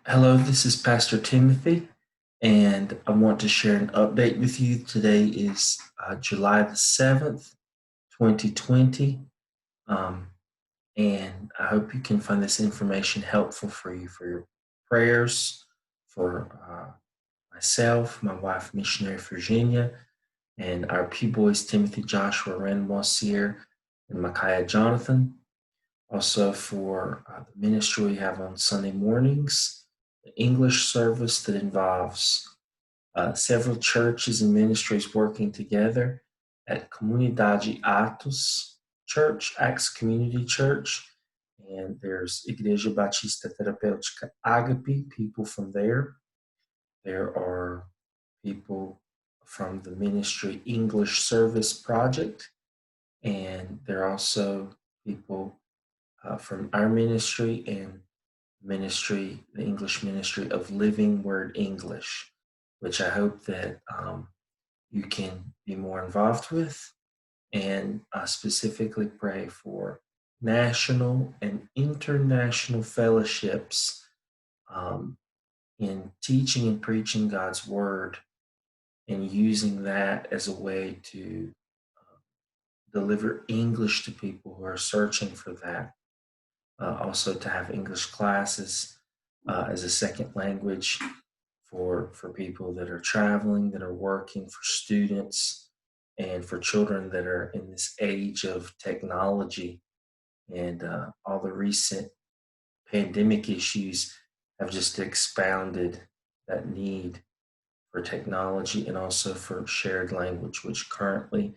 Hello, this is Pastor Timothy, and I want to share an update with you. Today is July the 7th, 2020, um, and I hope you can find this information helpful for you for your prayers, for myself, my wife, Missionary Virginia, and our Pew Boys, Timothy Joshua Ranmoisier and Micaiah Jonathan. Also for the ministry we have on Sunday mornings, the English service that involves several churches and ministries working together at Comunidade Atos Church, Acts Community Church, and there's Igreja Batista Terapêutica Agape, people from there. There are people from the ministry English Service Project, and there are also people from our ministry and ministry, the English ministry of Living Word English, which I hope that you can be more involved with and specifically pray for national and international fellowships um, in teaching and preaching God's Word and using that as a way to deliver English to people who are searching for that. Also, to have English classes as a second language for people that are traveling, that are working, for students, and for children that are in this age of technology. And all the recent pandemic issues have just expounded that need for technology and also for shared language, which currently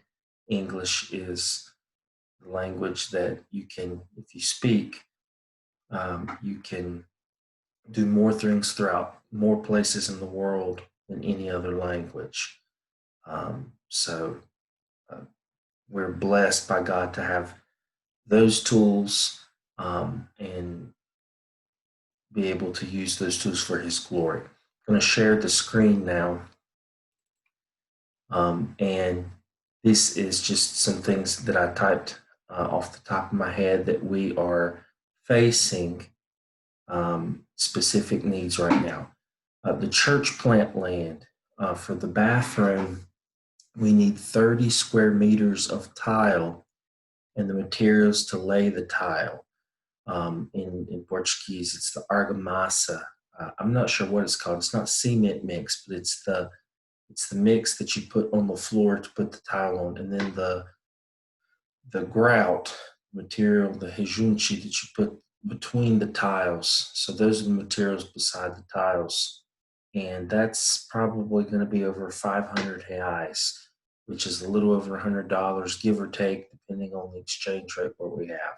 English is the language that you can, if you speak, you can do more things throughout more places in the world than any other language. So uh, we're blessed by God to have those tools and be able to use those tools for His glory. I'm going to share the screen now. And this is just some things that I typed off the top of my head that we are facing specific needs right now. The church plant land for the bathroom, we need 30 square meters of tile and the materials to lay the tile. In Portuguese, it's the argamassa. I'm not sure what it's called. It's not cement mix, but it's the mix that you put on the floor to put the tile on, and then the grout material, the rejunte that you put between the tiles. So those are the materials beside the tiles. And that's probably going to be over 500 reais, which is a little over $100, give or take, depending on the exchange rate where we have.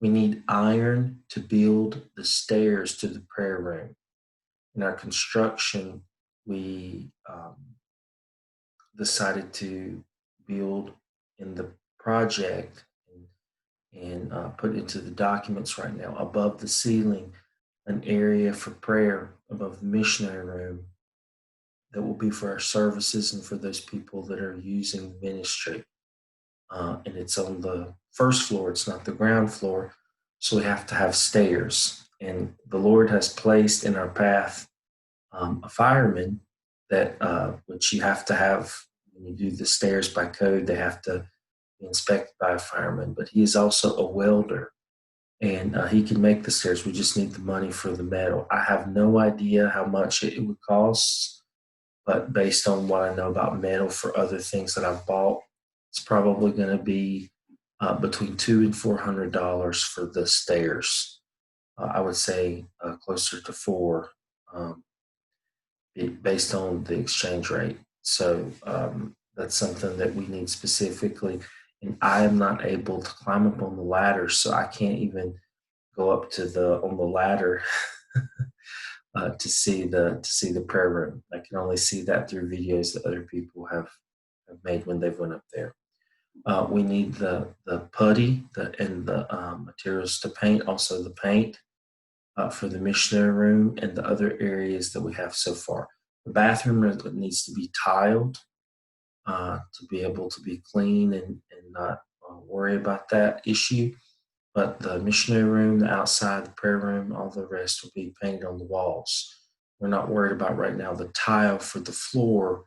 We need iron to build the stairs to the prayer room. In our construction, we decided to build in the project and put into the documents right now above the ceiling an area for prayer above the missionary room that will be for our services and for those people that are using the ministry. And it's on the first floor, it's not the ground floor. So we have to have stairs. And the Lord has placed in our path a fireman that, which you have to have when you do the stairs by code, they have to be inspected by a fireman. But he is also a welder and he can make the stairs. We just need the money for the metal. I have no idea how much it would cost, but based on what I know about metal for other things that I've bought, it's probably going to be between $200 and $400 for the stairs. I would say closer to four, based on the exchange rate. So that's something that we need specifically. And I am not able to climb up on the ladder, so I can't even go up to the on the ladder to see the prayer room. I can only see that through videos that other people have made when they've went up there. We need the putty and the materials to paint, also the paint for the missionary room and the other areas that we have so far. The bathroom needs to be tiled to be able to be clean and not worry about that issue. But the missionary room, the outside, the prayer room, all the rest will be painted on the walls. We're not worried about right now the tile for the floor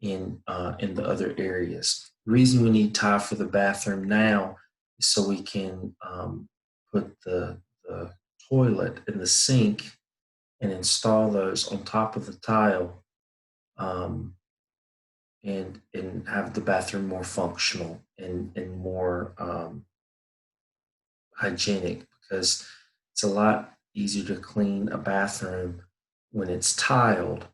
in the other areas. The reason we need tile for the bathroom now is so we can put the toilet and the sink and install those on top of the tile, um, and have the bathroom more functional and more hygienic, because it's a lot easier to clean a bathroom when it's tiled.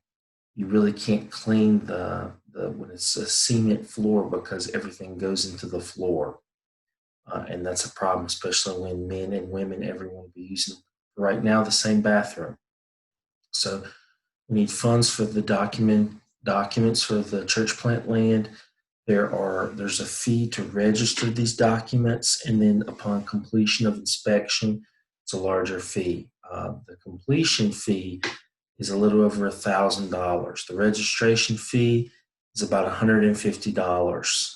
You really can't clean the when it's a cement floor, because everything goes into the floor, and that's a problem, especially when men and women, everyone will be using right now the same bathroom. So we need funds for the documents for the church plant land. There's a fee to register these documents, and then upon completion of inspection, it's a larger fee. The completion fee is a little over $1,000. The registration fee is about $150,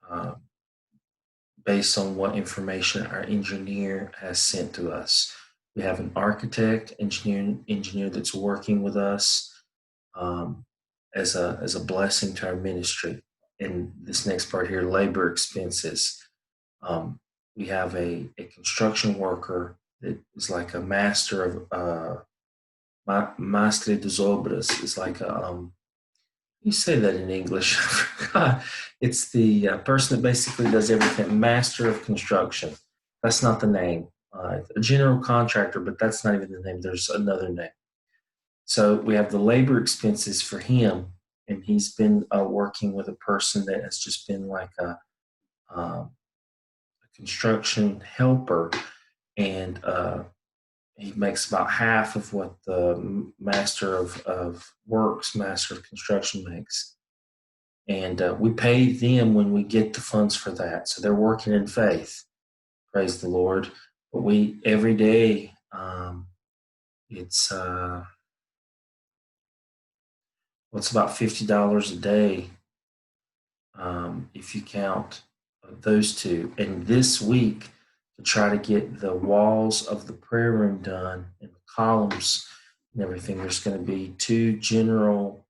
uh, based on what information our engineer has sent to us. We have an architect, engineer that's working with us, um, as a blessing to our ministry. And this next part here, labor expenses. Um, we have a construction worker that is like a master of Maestre de Obras. Is like you say that in English. I forgot. It's the person that basically does everything. Master of construction. That's not the name. A general contractor, but that's not even the name. There's another name. So we have the labor expenses for him, and he's been working with a person that has just been like a construction helper, and he makes about half of what the master of construction makes. And we pay them when we get the funds for that. So they're working in faith. Praise the Lord. But we every day, it's what's about $50 a day, if you count those two. And this week, to try to get the walls of the prayer room done and the columns and everything, there's going to be two general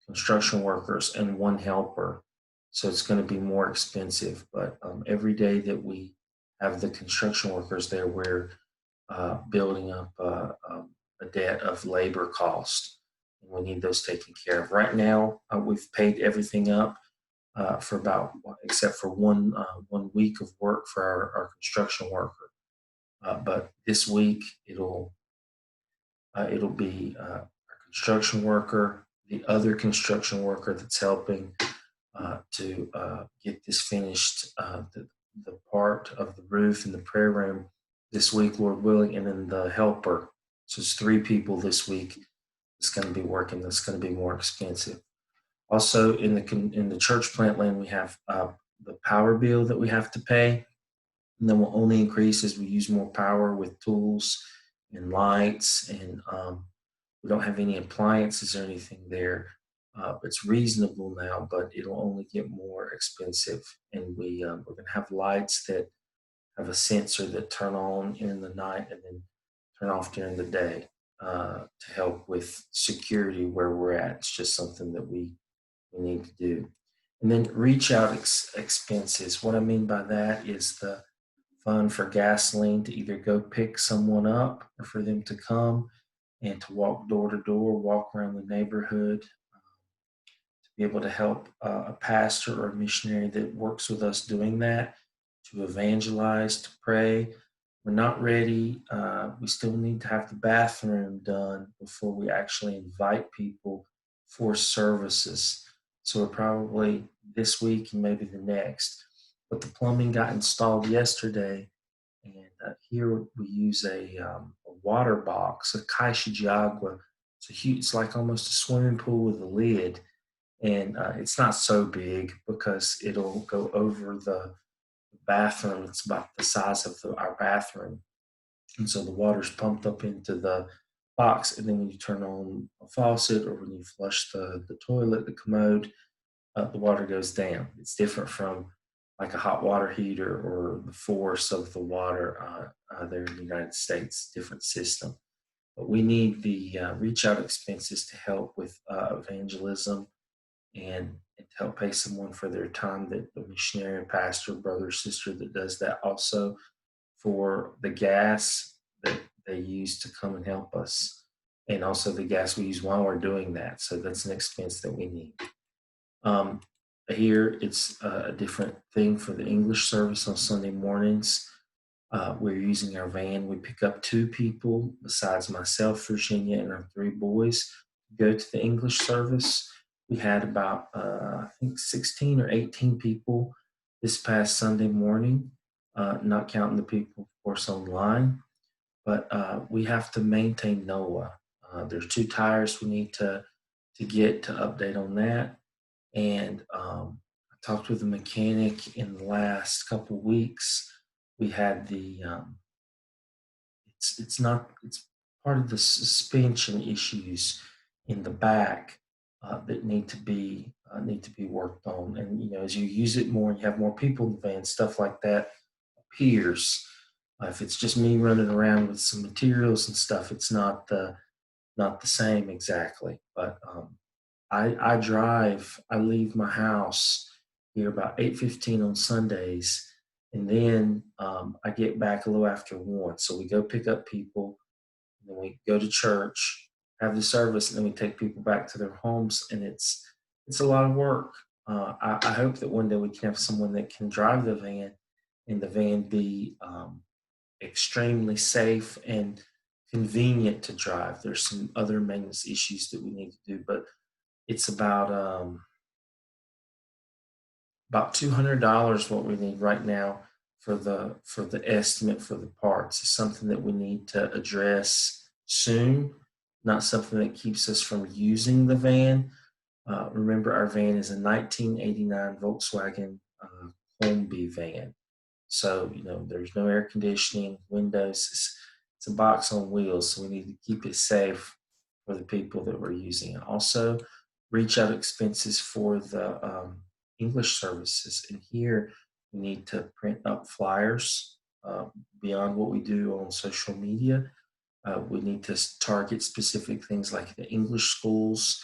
construction workers and one helper. So it's going to be more expensive. But every day that we have the construction workers there, we're building up a debt of labor cost. And we need those taken care of. Right now, we've paid everything up for about, except for one week of work for our construction worker. But this week it'll be our construction worker, the other construction worker that's helping to get this finished, the part of the roof and the prayer room this week, Lord willing, and then the helper. So it's three people this week that's going to be working. That's going to be more expensive. Also, in the church plant land, we have the power bill that we have to pay, and then will only increase as we use more power with tools and lights, and we don't have any appliances or anything there. It's reasonable now, but it'll only get more expensive. And we're going to have lights that have a sensor that turn on in the night and then turn off during the day, to help with security where we're at. It's just something that we need to do. And then reach out expenses. What I mean by that is the fund for gasoline to either go pick someone up or for them to come and to walk door to door, walk around the neighborhood, to be able to help a pastor or a missionary that works with us doing that, to evangelize, to pray. We're not ready. We still need to have the bathroom done before we actually invite people for services. So we're probably this week and maybe the next. But the plumbing got installed yesterday, and here we use a water box, a caixa de água. It's a huge, it's like almost a swimming pool with a lid, and it's not so big because it'll go over the bathroom. It's about the size of our bathroom, and so the water's pumped up into the box, and then when you turn on a faucet or when you flush the toilet, the commode, the water goes down. It's different from like a hot water heater or the force of the water there in the United States, different system. But we need the reach out expenses to help with evangelism and to help pay someone for their time, that the missionary, pastor, brother, sister that does that, also for the gas that they use to come and help us, and also the gas we use while we're doing that. So that's an expense that we need. Um, Here, it's a different thing for the English service on Sunday mornings. We're using our van. We pick up two people besides myself, Virginia, and our three boys to go to the English service. We had about, I think, 16 or 18 people this past Sunday morning, not counting the people, of course, online. But we have to maintain NOAA. There's two tires we need to get to update on that. And I talked with the mechanic in the last couple weeks. We had it's not it's part of the suspension issues in the back that need to be worked on. And as you use it more, and you have more people in the van, stuff like that appears. If it's just me running around with some materials and stuff, it's not the same exactly. But I drive. I leave my house here about 8:15 on Sundays, and then I get back a little after 1. So we go pick up people, and then we go to church, have the service, and then we take people back to their homes, and it's a lot of work. I hope that one day we can have someone that can drive the van, and the van be extremely safe and convenient to drive. There's some other maintenance issues that we need to do, but it's about $200 what we need right now for the estimate for the parts. It's something that we need to address soon, not something that keeps us from using the van. Remember, our van is a 1989 Volkswagen Combi van. So, there's no air conditioning, windows. It's a box on wheels, so we need to keep it safe for the people that we're using it. Also, reach out expenses for the English services. And here, we need to print up flyers beyond what we do on social media. We need to target specific things like the English schools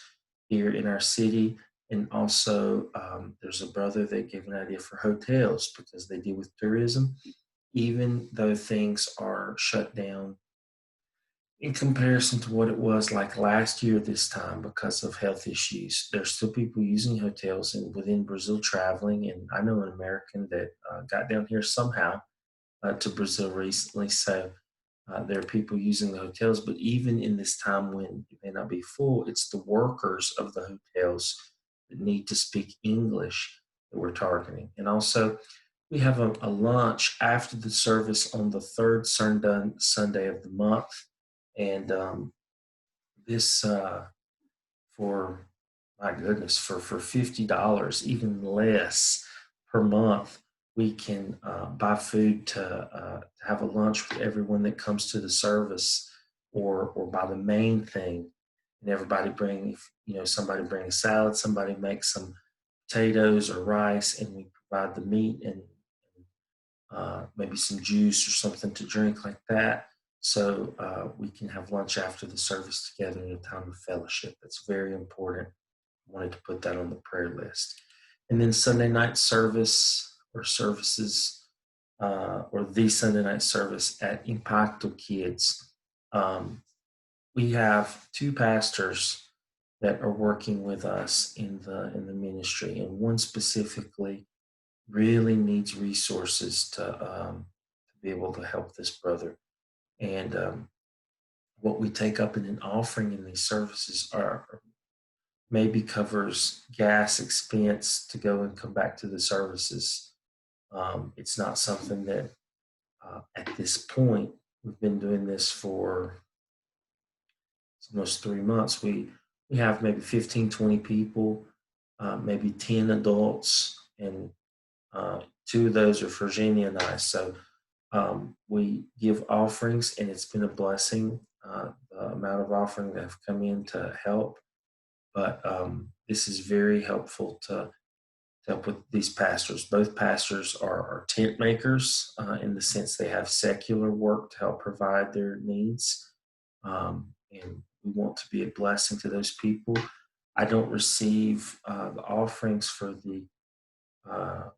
here in our city. And also, there's a brother that gave an idea for hotels because they deal with tourism. Even though things are shut down in comparison to what it was like last year this time because of health issues, there's still people using hotels and within Brazil traveling. And I know an American that got down here somehow to Brazil recently. So there are people using the hotels, but even in this time when it may not be full, it's the workers of the hotels that need to speak English that we're targeting. And also, we have a lunch after the service on the third Sunday of the month. And this, for my goodness, for $50, even less per month, we can buy food to have a lunch with everyone that comes to the service, or buy the main thing, and everybody bring, if somebody bring a salad, somebody make some potatoes or rice, and we provide the meat and maybe some juice or something to drink like that. So we can have lunch after the service together in a time of fellowship. That's very important. I wanted to put that on the prayer list. And then Sunday night service or services, or the Sunday night service at Impacto Kids. Um, we have two pastors that are working with us in the ministry, and one specifically really needs resources to be able to help this brother. And what we take up in an offering in these services are maybe covers gas expense to go and come back to the services. It's not something that at this point, we've been doing this for almost 3 months. We have maybe 15, 20 people, maybe 10 adults, and two of those are Virginia and I. So we give offerings, and it's been a blessing, the amount of offering that have come in to help. But this is very helpful to help with these pastors. Both pastors are tent makers in the sense they have secular work to help provide their needs. And we want to be a blessing to those people. I don't receive the offerings for the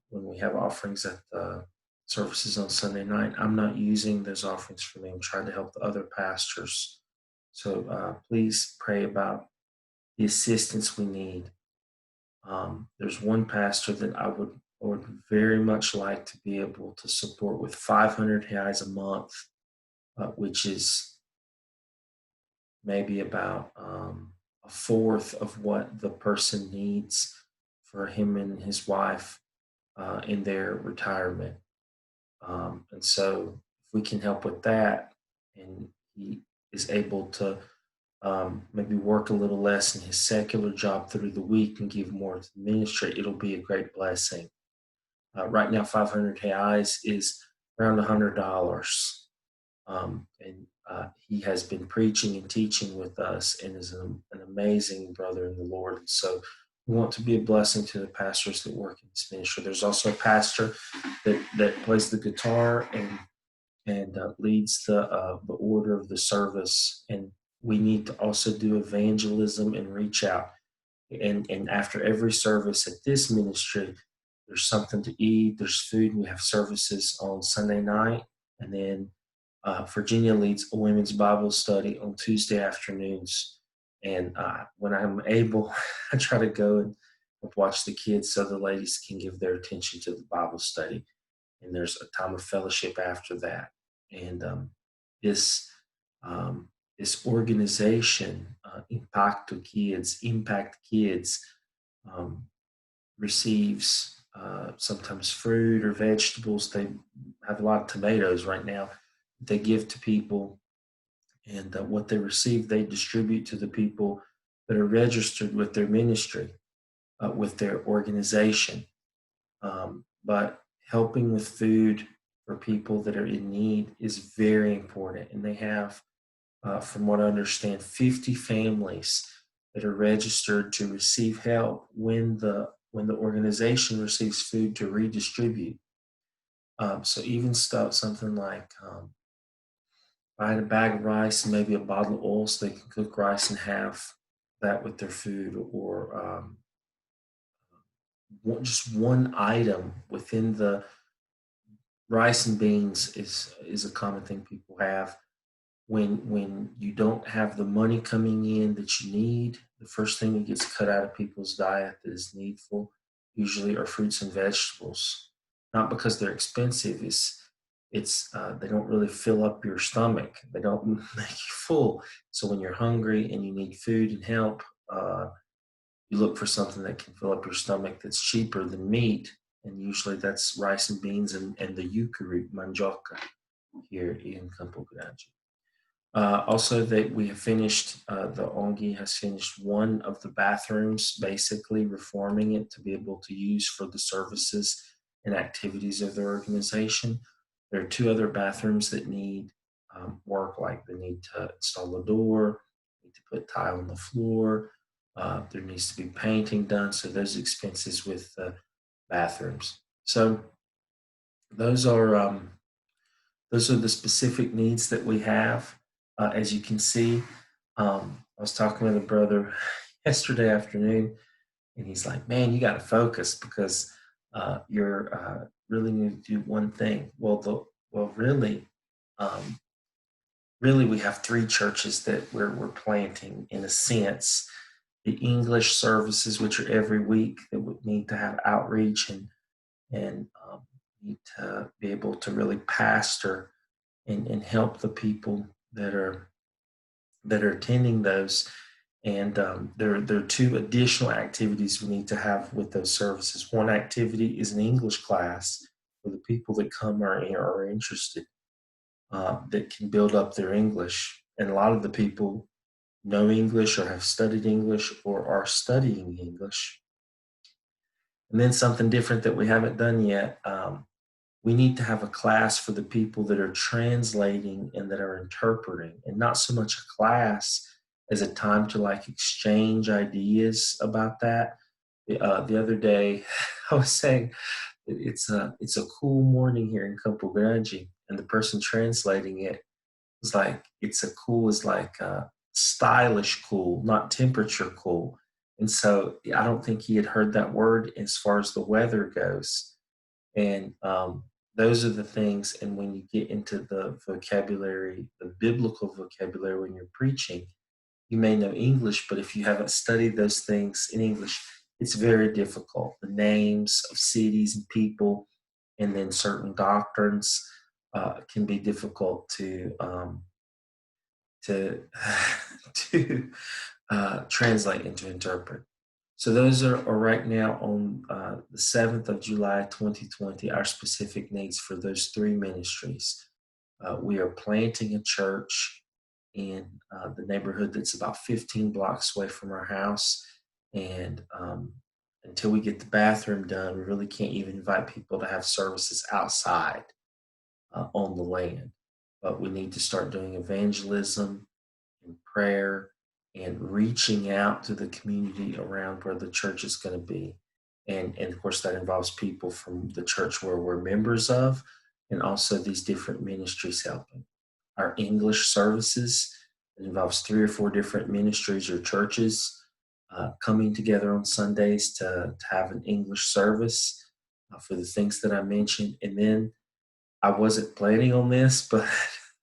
when we have offerings at the services on Sunday night. I'm not using those offerings for me. I'm trying to help the other pastors. So please pray about the assistance we need. There's one pastor that I would very much like to be able to support with 500 reais a month, which is maybe about a fourth of what the person needs for him and his wife in their retirement. And so, if we can help with that, and he is able to maybe work a little less in his secular job through the week and give more to the ministry, it'll be a great blessing. Right now, 500 reais is around $100. And he has been preaching and teaching with us and is an amazing brother in the Lord. And so we want to be a blessing to the pastors that work in this ministry. There's also a pastor that plays the guitar and leads the order of the service. And we need to also do evangelism and reach out. And after every service at this ministry, there's something to eat, there's food. We have services on Sunday night, and then Virginia leads a women's Bible study on Tuesday afternoons. And when I'm able, I try to go and watch the kids so the ladies can give their attention to the Bible study. And there's a time of fellowship after that. And this this organization, Impact Kids, um, receives sometimes fruit or vegetables. They have a lot of tomatoes right now. They give to people, and what they receive, they distribute to the people that are registered with their ministry, with their organization. But helping with food for people that are in need is very important. And they have, from what I understand, 50 families that are registered to receive help when the organization receives food to redistribute. So even stuff, something like buying a bag of rice and maybe a bottle of oil so they can cook rice and have that with their food, or just one item within the rice and beans is a common thing people have when you don't have the money coming in that you need. The first thing that gets cut out of people's diet that is needful usually are fruits and vegetables, not because they're expensive. It's they don't really fill up your stomach, they don't make you full. So when you're hungry and you need food and help, you look for something that can fill up your stomach that's cheaper than meat, and usually that's rice and beans and the yuca root, mandioca, here in Campo Grande. Also, that we have finished, the ONGI has finished one of the bathrooms, basically reforming it to be able to use for the services and activities of their organization. There are two other bathrooms that need work, like they need to install a door, need to put tile on the floor, there needs to be painting done. So those expenses with bathrooms. So those are um, those are the specific needs that we have. As you can see, I was talking with a brother yesterday afternoon, and he's like, "Man, you got to focus because you're really need to do one thing." Really, um, really, we have three churches that we're planting in a sense. The English services, which are every week, that would need to have outreach and need to be able to really pastor and help the people that are attending those. And there are two additional activities we need to have with those services. One activity is an English class for the people that come are interested, that can build up their English. And a lot of the people know English or have studied English or are studying English. And then something different that we haven't done yet. We need to have a class for the people that are translating and that are interpreting, and not so much a class as a time to like exchange ideas about that. The other day, I was saying it's a cool morning here in Campo Grande, and the person translating it was like, it's a cool is like stylish cool, not temperature cool. And so I don't think he had heard that word as far as the weather goes. And those are the things. And when you get into the vocabulary, the biblical vocabulary, when you're preaching, you may know English, but if you haven't studied those things in English, it's very difficult. The names of cities and people, and then certain doctrines can be difficult to to translate and to interpret. So those are right now on the 7th of July, 2020, our specific needs for those three ministries. We are planting a church in the neighborhood that's about 15 blocks away from our house. And until we get the bathroom done, we really can't even invite people to have services outside on the land. But we need to start doing evangelism and prayer and reaching out to the community around where the church is going to be. And of course, that involves people from the church where we're members of, and also these different ministries helping. Our English services, it involves three or four different ministries or churches coming together on Sundays to have an English service for the things that I mentioned. And then I wasn't planning on this, but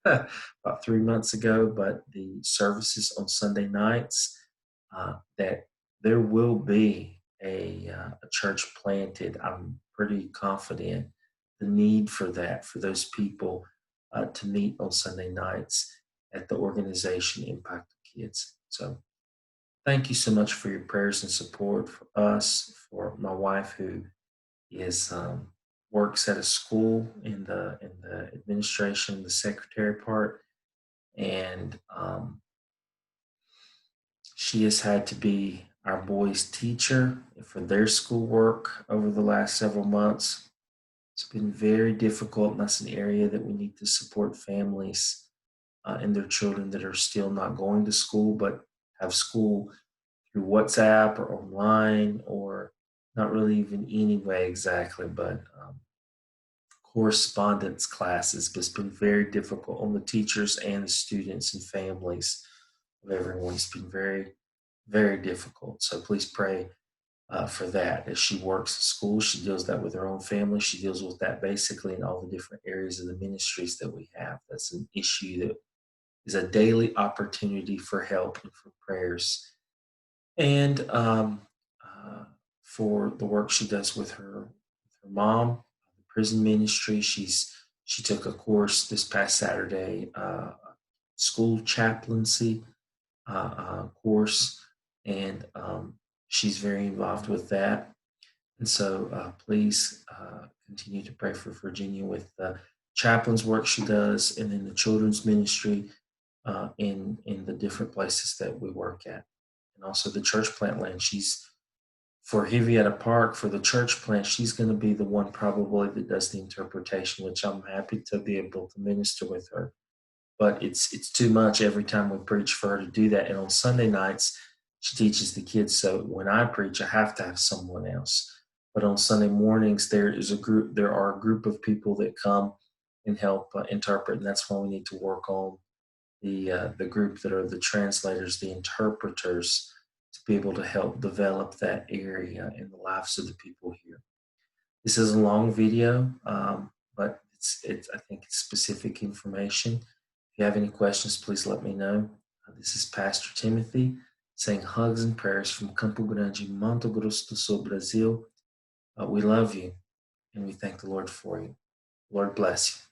about 3 months ago, but the services on Sunday nights, that there will be a church planted. I'm pretty confident the need for that, for those people to meet on Sunday nights at the organization Impact the Kids. So thank you so much for your prayers and support for us, for my wife who is works at a school in the administration, the secretary part, and she has had to be our boys' teacher for their schoolwork over the last several months. It's been very difficult, and that's an area that we need to support families and their children that are still not going to school, but have school through WhatsApp or online, or not really even any way exactly, but correspondence classes. But it's been very difficult on the teachers and the students and families of everyone. It's been very, very difficult. So please pray for that. As she works at school, she deals that with her own family. She deals with that basically in all the different areas of the ministries that we have. That's an issue that is a daily opportunity for help and for prayers. And for the work she does with her mom, the prison ministry. She took a course this past Saturday, school chaplaincy course, and she's very involved with that. And so please continue to pray for Virginia with the chaplain's work she does, and then the children's ministry in the different places that we work at, and also the church plant land. She's for Hivietta Park for the church plant. She's going to be the one probably that does the interpretation, which I'm happy to be able to minister with her. But it's too much every time we preach for her to do that. And on Sunday nights, she teaches the kids. So when I preach, I have to have someone else. But on Sunday mornings, there are a group of people that come and help interpret, and that's why we need to work on the group that are the translators, the interpreters, to be able to help develop that area in the lives of the people here. This is a long video, but it's I think it's specific information. If you have any questions, please let me know. This is Pastor Timothy saying hugs and prayers from Campo Grande, Mato Grosso do Sul, Brazil. We love you, and we thank the Lord for you. Lord bless you.